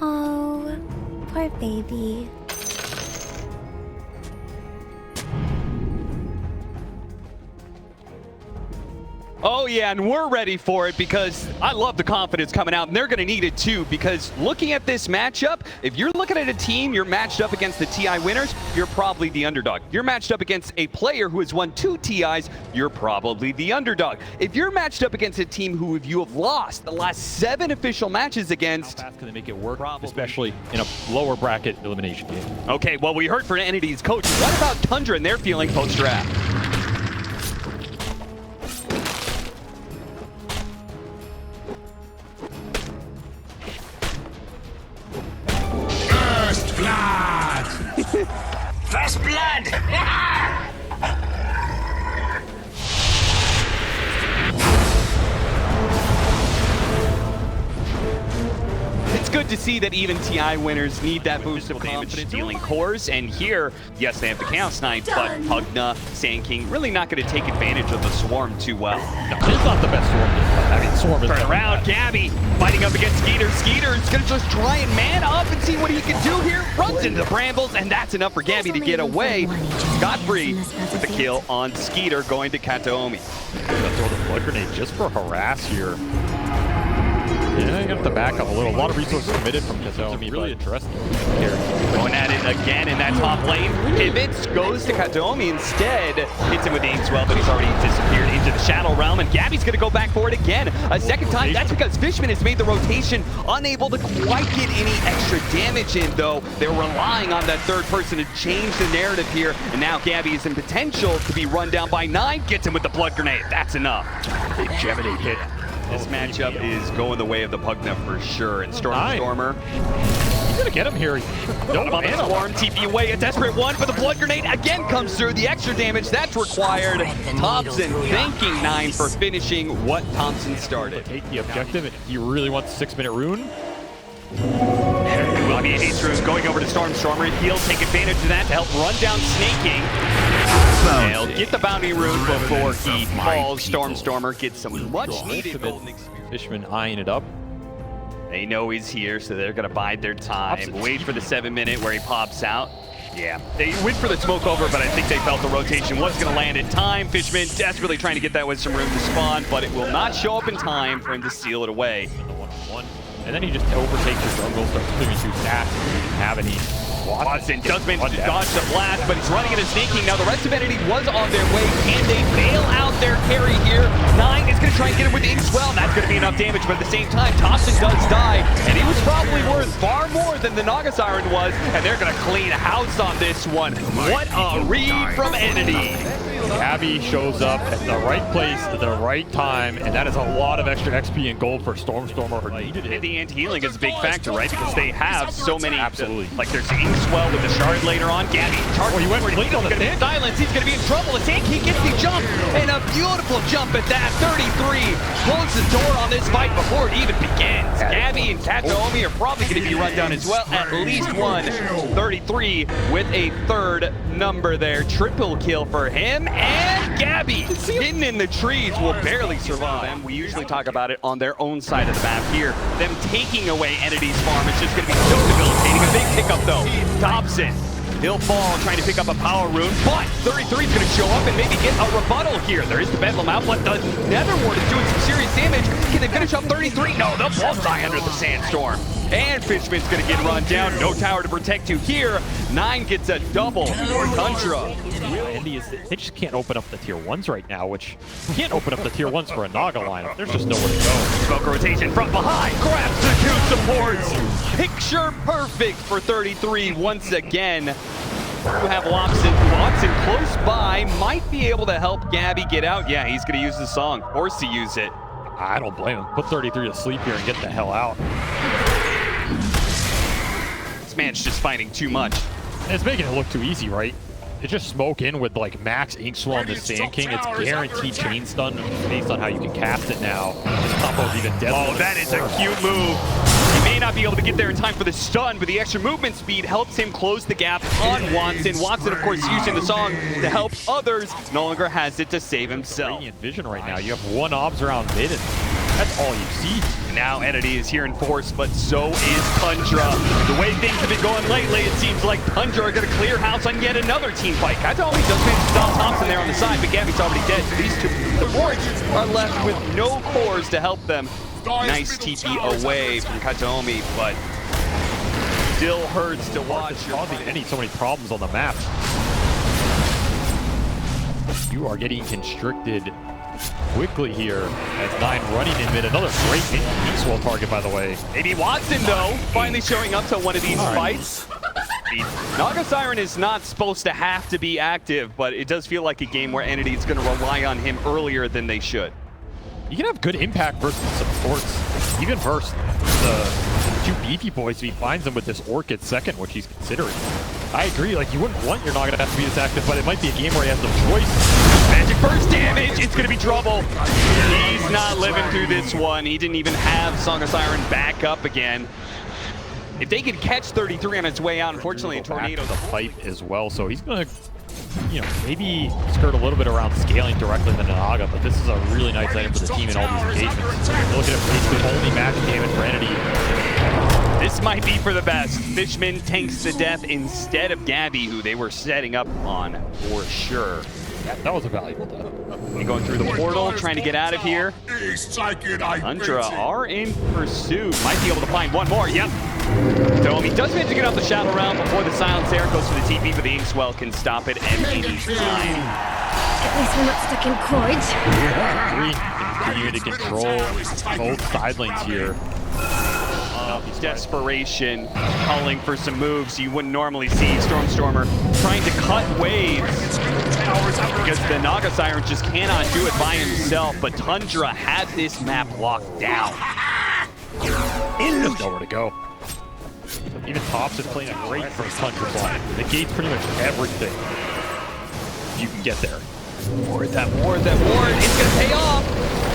Oh, poor baby. Oh yeah, and we're ready for it because I love the confidence coming out, and they're going to need it too, because looking at this matchup, if you're looking at a team, you're matched up against the TI winners, you're probably the underdog. You're matched up against a player who has won 2 TIs, you're probably the underdog. If you're matched up against a team who you have lost the last 7 official matches against, how fast can they make it work, especially in a lower bracket elimination game? Okay, well, we heard from Entity's coach. What about Tundra and their feeling post-draft? First blood! It's good to see that even TI winners need that boost of confidence dealing cores, and here, yes, they have the Chaos Knight, but Pugna, Sand King, really not going to take advantage of the Swarm too well. No, it's not the best Swarm. I mean, Swarm is... Turn around, Gabby fighting up against Skeeter. Skeeter is going to just try and man up and see what he can do here. Runs into the brambles, and that's enough for Gabby to get away. Scot-free with the kill on Skeeter, going to Kataomi. Gonna throw the blood grenade just for harass here. Yeah, you have to back up a little. A lot of resources committed from Kataomi. Really interesting. Going at it again in that top lane. Pivots, goes to Kataomi instead. Hits him with the Inkswell, but he's already disappeared into the Shadow Realm, and Gabby's going to go back for it again. A second time. That's because Fishman has made the rotation, unable to quite get any extra damage in, though. They're relying on that third person to change the narrative here, and now Gabby is in potential to be run down by 9. Gets him with the blood grenade. That's enough. Big Gemini hit. This matchup is going the way of the Pugna for sure, and Stormer. He's gonna get him here. No on the Swarm, TP away, a desperate one, but the blood grenade again comes through. The extra damage that's required. Thompson thanking 9 for finishing what Thompson started. Take the objective, and he really wants 6-minute rune. Bobby hates rune going over to Stormer. He'll take advantage of that to help run down Snaking. He'll get the bounty rune before he falls. Stormer gets some much needed golden experience. Fishman eyeing it up. They know he's here, so they're gonna bide their time. Wait for the 7-minute where he pops out. Yeah, they went for the smoke over, but I think they felt the rotation was gonna land in time. Fishman desperately trying to get that with some room to spawn, but it will not show up in time for him to seal it away. The 1-on-1. And then he just overtakes the jungle, starts clearing too fast, and he didn't have any. Watson does manage to dodge the blast, but he's running into Snaking. Now the rest of Entity was on their way. Can they bail out their carry here? 9 is going to try and get him with the Inkswell. That's going to be enough damage, but at the same time, Thompson does die, and he was probably worth far more than the Naga Siren was, and they're going to clean house on this one. What a read from Entity. Gabby shows up at the right place at the right time, and that is a lot of extra XP and gold for Stormer who needed it. And the anti-healing is a big factor, right? Because they have so many. Absolutely. Like there's Inkswell with the shard later on. Gabby, he went clean on the pin. Silence, he's going to be in trouble. The tank, he gets the jump, and a beautiful jump at that. 33 closes the door on this fight before it even begins. Gabby and Kataomi are probably going to be run down as well. At least one. 33 with a third number there. Triple kill for him. And Gabby, hidden in the trees, will barely survive. We usually talk about it on their own side of the map here. Them taking away Entity's farm is just going to be so debilitating. A big pickup though. Thompson, he'll fall trying to pick up a power rune, but 33 is going to show up and maybe get a rebuttal here. There is the Bedlam outlet. The Netherward is doing some serious damage. Can they finish up 33? No, they'll both die under the sandstorm. And Fishman's going to get run down. No tower to protect you here. 9 gets a double for Tundra. They just can't open up the tier 1s right now, which you can't open up the tier 1s for a Naga lineup. There's just nowhere to go. Smoke rotation from behind. Grabs the 2 supports. Picture perfect for 33 once again. You have Watson close by. Might be able to help Gabby get out. Yeah, he's going to use the song. Forced to use it. I don't blame him. Put 33 to sleep here and get the hell out. This man's just fighting too much. And it's making it look too easy, right? They just smoke in with like max Inkswell on the Sand King. It's guaranteed chain stun based on how you can cast it now. This combo's even deadly. Oh, that is a cute move. He may not not be able to get there in time for the stun, but the extra movement speed helps him close the gap on Watson. Watson, of course, using the song to help others. No longer has it to save himself. Radiant vision right now. You have one obs around mid, and that's all you see. Now Entity is here in force, but so is Tundra. The way things have been going lately, it seems like Tundra are going to clear house on yet another team fight. Kataomi does manage to stop Thompson there on the side, but Gabby's already dead. So these two wards are left with no cores to help them. Nice TP away from Kataomi, but still hurts to watch. Causing Any so many problems on the map. You are getting constricted quickly here as 9 running in mid. Another great Eastwell target, by the way. Maybe Watson, though, finally showing up to one of these fights. Naga Siren is not supposed to have to be active, but it does feel like a game where Entity is going to rely on him earlier than they should. You can have good impact versus supports, even versus the 2 beefy boys if he finds them with this Orchid second, which he's considering. I agree, like you wouldn't want your Naga to have to be this active, but it might be a game where he has no choice. Magic first damage, it's gonna be trouble. He's not living through this one. He didn't even have Song of Siren back up again. If they could catch 33 on its way out, unfortunately a tornado. The fight as well, so he's gonna, you know, maybe skirt a little bit around scaling directly than Naga, but this is a really nice item for the team in all these engagements. Look at it, basically only magic damage for Entity. This might be for the best. Fishman tanks to death instead of Gabby, who they were setting up on for sure. That was a valuable death. And going through the portal, trying to get out of here. Tundra are in pursuit. Might be able to find one more. Yep. Domi does manage to get out the Shadow Realm before the Silence Air goes for the TP, but the Inkswell can stop it any time. At least we're not stuck in cords. Continue to control both side lanes here. Desperation, calling for some moves you wouldn't normally see. Stormer trying to cut waves because the Naga Siren just cannot do it by himself, but Tundra had this map locked down. There's nowhere to go. Even Tops is playing a great first Tundra line. Negates pretty much everything you can get there. Ward, that ward, it's gonna pay off.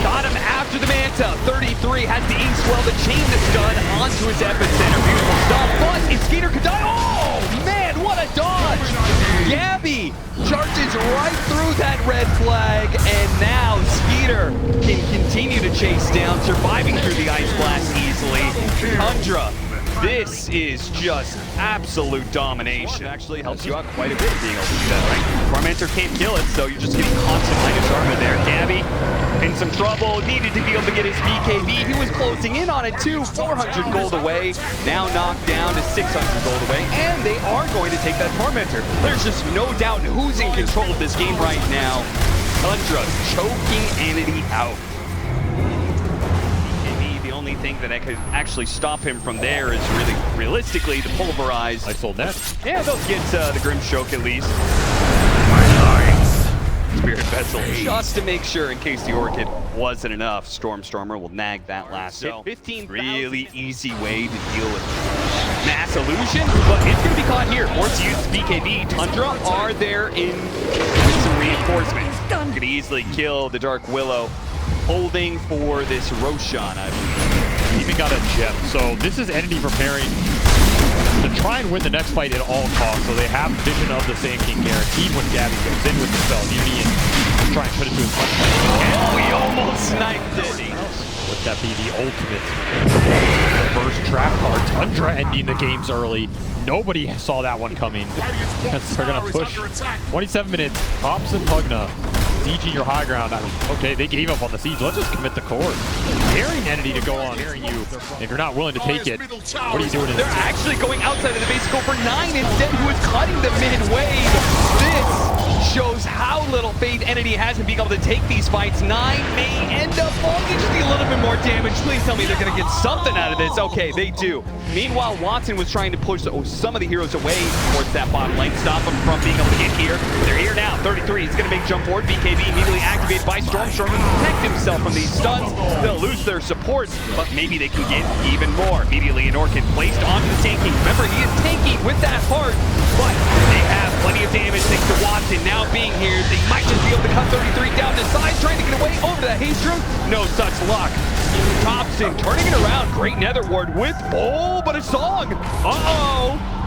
Got him after the Manta. 33 has the Inkswell, the chain the stun onto his epicenter. Beautiful stuff, but Skeeter could die. Oh man, what a dodge! Gabby charges right through that red flag, and now Skeeter can continue to chase down, surviving through the Ice Blast easily. Tundra, this is just absolute domination. It actually helps you out quite a bit being able to do that, right? Tormentor can't kill it, so you're just getting constant minus armor there. Gabby in some trouble, needed to be able to get his BKB. He was closing in on it too. 400 gold away, now knocked down to 600 gold away, and they are going to take that Tormentor. There's just no doubt who's in control of this game right now. Tundra choking Entity out. The only thing that I could actually stop him from there is really, realistically, the pulverize. I sold that. Yeah, they'll get the Grim Stroke at least. Spirit Vessel, just to make sure in case the Orchid wasn't enough. Stormer will nag that last hit. 15, really easy way to deal with Mass Illusion, but it's going to be caught here. Force to use BKB. Tundra are there in with some reinforcements. Could easily kill the Dark Willow. Holding for this Roshan, I believe. Even got a gem. So this is Entity preparing to try and win the next fight at all costs. So they have vision of the Sand King guaranteed when Gabby goes in with the spell immunity and try and put it to his punch. And we almost sniped it. Would that be the ultimate first trap card? Tundra ending the games early. Nobody saw that one coming. They're gonna push 27 minutes. Pops and Pugna. Sieging your high ground. Okay, they gave up on the siege. Let's just commit the core. Daring Entity to go on. Daring you. If you're not willing to take it, what are you doing? They're actually going outside of the base scope for 9 instead, who is cutting the mid-wave. This shows how little faith Entity has in being able to take these fights. 9 may end up falling. Just need a little bit more damage. Please tell me they're going to get something out of this. Okay, they do. Meanwhile, Watson was trying to push some of the heroes away towards that bottom lane, stop them from being able to get here. They're here now. 33 is going to make jump forward. BKB immediately activated by Stormer to protect himself from these stuns. They'll lose their support, but maybe they can get even more. Immediately an Orchid placed onto the Sand King. Remember, he is tanking with that heart, but they have plenty of damage thanks to Watson now being here. They might just be able to cut 33 down to size, trying to get away over to that haste room. No such luck. Thompson turning it around. Great Nether Ward with, oh, but a song. Uh-oh.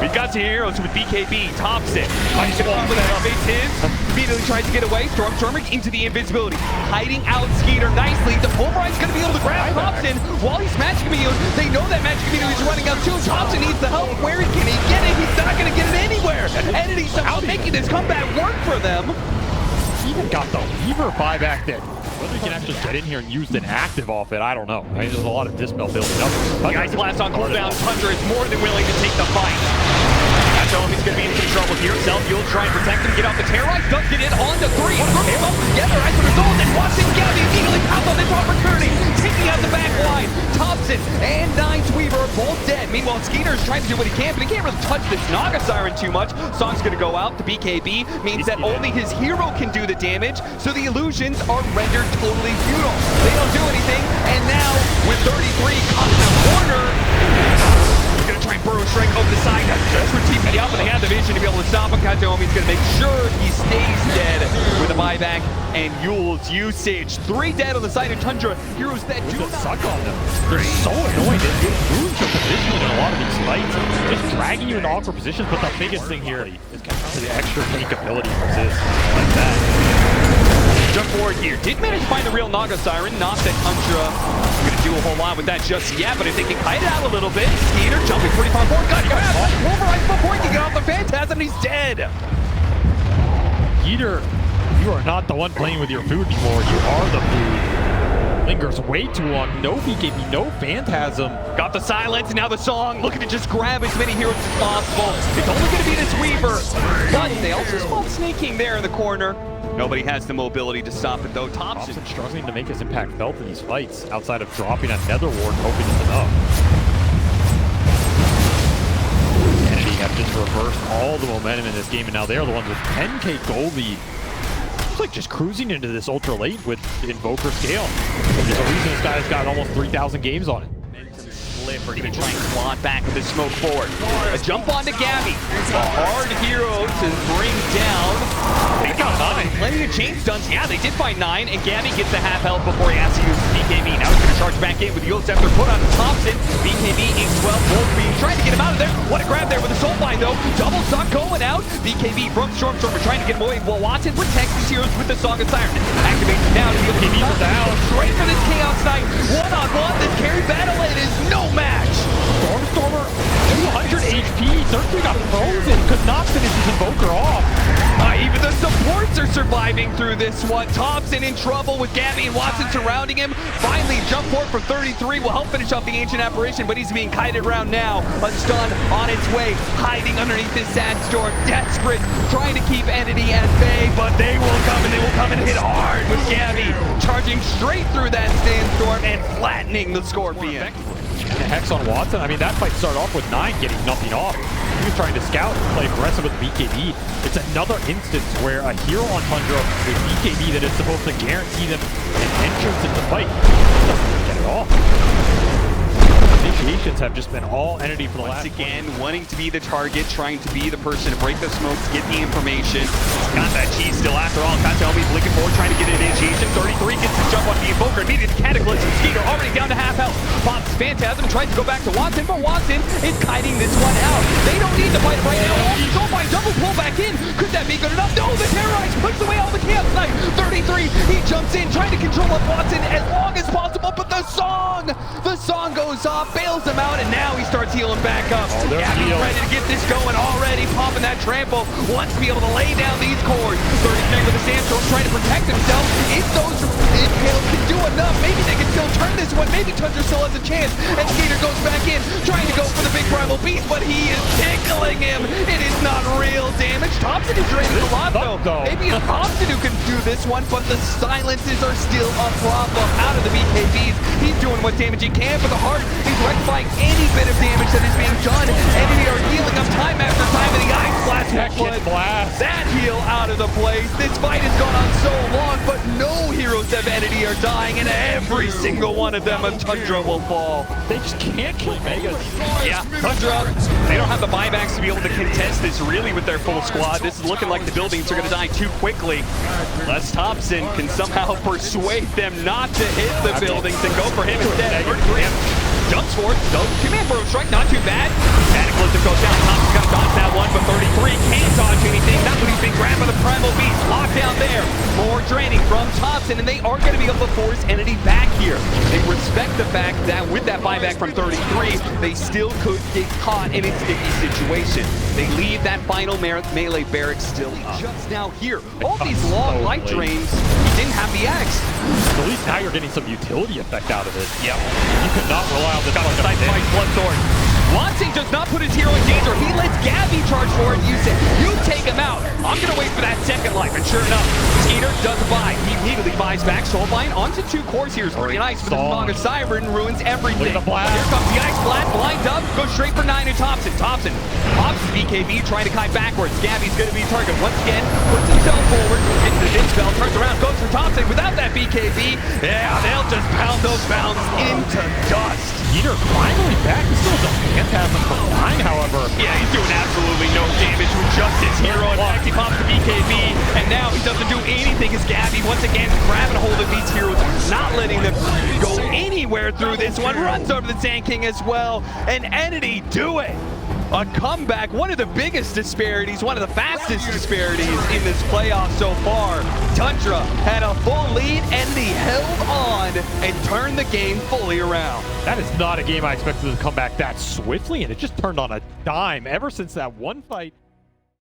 We've got some heroes with BKB. Thompson punches it off with that up. It's his. Immediately tries to get away. Stormstormer into the invisibility. Hiding out Skeeter nicely. The Pulverize's going to be able to grab Thompson while he's Magic Minion. They know that Magic Minion is running out too. Thompson needs the help. Where can he get it? He's not going to get it anywhere. Entity somehow making this comeback work for them. Even got the Weaver buyback there. Whether he can actually get in here and use an active off it, I don't know. I mean, there's a lot of Dispel building up. The Ice Blast on cooldown. Tundra is more than willing to take the fight. That's home. He's going to be in some trouble here. Self-Fuel trying to protect him. Get off the Terrorize. Does get in on the 3. Groups them all together. Ice with Result. And Watson Gabby immediately pounds on this opportunity. Taking out the back line. Thompson and Nine's Weaver are both dead. Meanwhile, Skeeter's trying to do what he can, but he can't really touch this Naga Siren too much. Song's going to go out. The BKB means that only his hero can do the damage, so the illusions are rendered totally futile. They don't do anything, and now with 33 caught in the corner, he's going to try and burrow strike over the side. Just for TP out, but they have the vision to be able to stop him. Kataomi's going to make sure he stays dead with a buyback, and Yule's usage. 3 dead on the side of Tundra. Heroes that do not suck on them. They're so annoying. It ruins your positioning in a lot of these fights. Just dragging you into awkward positions, but the biggest thing here is the extra tank ability exists like that. Jump forward here. Did manage to find the real Naga Siren. Not that Tundra is going to do a whole lot with that just yet, but if they can kite it out a little bit, Skeeter jumping pretty far forward. Got Pulverize before he can get off the Phantasm, and he's dead. Skeeter, you are not the one playing with your food anymore. You are the food. Lingers way too long. No BKB, no Phantasm. Got the silence, and now the song. Looking to just grab as many heroes as possible. It's only going to be this Weaver, but they also spot sneaking there in the corner. Nobody has the mobility to stop it, though. Thompson struggling to make his impact felt in these fights, outside of dropping a Nether Ward and hoping it's enough. Entity have just reversed all the momentum in this game, and now they're the ones with 10k goal lead. It's like just cruising into this ultra late with Invoker scale. There's a reason this guy's got almost 3,000 games on it. Or even trying to claw back with the smoke forward. A jump onto Gabby. A hard hero to bring down. They got 9. Plenty of chain stunts. Yeah, they did find 9, and Gabby gets the half health before he has to use BKB. Now he's going to charge back in with the Yule Scepter put on Thompson. BKB in 12. Wolfbeam trying to get him out of there. What a grab there with the Soul Bind, though. Double stock going out. BKB from Stormstormer trying to get him away. Well, Watson protects his heroes with the Song of Siren. Activates now to be able to get down. Straight for this Chaos Knight. One-on-one. This carry battle, it is no match. Stormstormer, 200 HP. Certainly got frozen. Could not finish his Invoker off. Even the supports are surviving through this one. Thompson in trouble with Gabby and Watson surrounding him. Finally, jump forward from 33 will help finish off the Ancient Apparition, but he's being kited around now. A stun on its way, hiding underneath this Sandstorm. Desperate, trying to keep Entity at bay, but they will come and hit hard with Gabby. Charging straight through that Sandstorm and flattening the Scorpion. The Hex on Watson, I mean, that fight started off with 9 getting nothing off. He was trying to scout and play aggressive with the BKB. It's another instance where a hero on Tundra with BKB that is supposed to guarantee them an entrance into the fight doesn't get it off. Initiations have just been all Entity for the last. Once again, wanting to be the target, trying to be the person to break the smokes, get the information. Got that cheese still after all. Kataomi's looking forward, trying to get an initiation. 33 gets the jump on the Invoker. Immediate Cataclysm. Skeeter already down to half health. Pops Phantasm, tries to go back to Watson, but Watson is kiting this one out. They don't need to fight right now. Go by double pull back in. Could that be good enough? No, the Terrorize puts away all the Chaos Knight. 33, he jumps in, trying to control up Watson as long as possible, but the song goes off, bails him out, and now he starts healing back up. Gabby's ready to get this going already, popping that trample, wants to be able to lay down these cores. 33 with the Sandstorm trying to protect himself. If those impales can do enough, maybe they can still turn this one. Maybe Tundra still has a chance. And Skeeter goes back in, trying to go for the big primal beast, but he is tickling him. It is not real damage. Thompson is draining a lot, though. Maybe it's Thompson who can do this one, but the silences are still a problem out of the BKBs. He's doing what damage he can for the heart. He's rectifying any bit of damage that is being done. Enemy are healing up time after time, and the Ice blast will Second put blast. that heal out of the place. This fight has gone on so long, but no heroes of Entity are dying, and every single one of them of Tundra will fall. They just can't kill Megas. Yeah, Tundra, they don't have the buybacks to be able to contest this really with their full squad. This is looking like the buildings are going to die too quickly. Les Thompson can somehow persuade them not to hit the buildings and go for him instead. Jumps for it, though. Two-man bro strike, not too bad. Cataclysm goes down. Thompson's got to dodge that one, but 33 can't dodge anything. Not when he's being grabbed by the Primal Beast. Locked down there. More draining from Thompson, and they are going to be able to force Entity back here. They respect the fact that with that buyback from 33, they still could get caught in a sticky situation. They leave that final melee barracks still just now here. All these long light drains, he didn't have the X. At least now you're getting some utility effect out of it. Yep. You could not rely on this. Got a sight fight Bloodthorn. Wansing does not put his hero in danger. He lets Gabby charge for it. You say, you take him out. I'm going to wait for that second life. And sure enough, Skeeter does buy. He immediately buys back. Soulbind onto 2 cores here is pretty nice. But the Song of Siren ruins everything. Here comes the Ice Blast. Blind up. Goes straight for 9 and Thompson. Thompson pops his BKB trying to kite backwards. Gabby's going to be target once again. Puts himself forward. Hits the Dim Spell. Turns around. Goes for Thompson without that BKB. Yeah, they'll just pound those bounds into dust. Skeeter finally back. He still has a Phantasm for flying, however. Yeah, he's doing absolutely no damage with just his hero. In fact, he pops the BKB, and now he doesn't do anything as Gabby once again grabbing a hold of these heroes, not letting them go anywhere through this one. Runs over the Sand King as well, and Entity do it. A comeback, one of the biggest disparities, one of the fastest disparities in this playoff so far. Tundra had a full lead, Entity held on and turned the game fully around. That is not a game I expected to come back that swiftly, and it just turned on a dime ever since that one fight.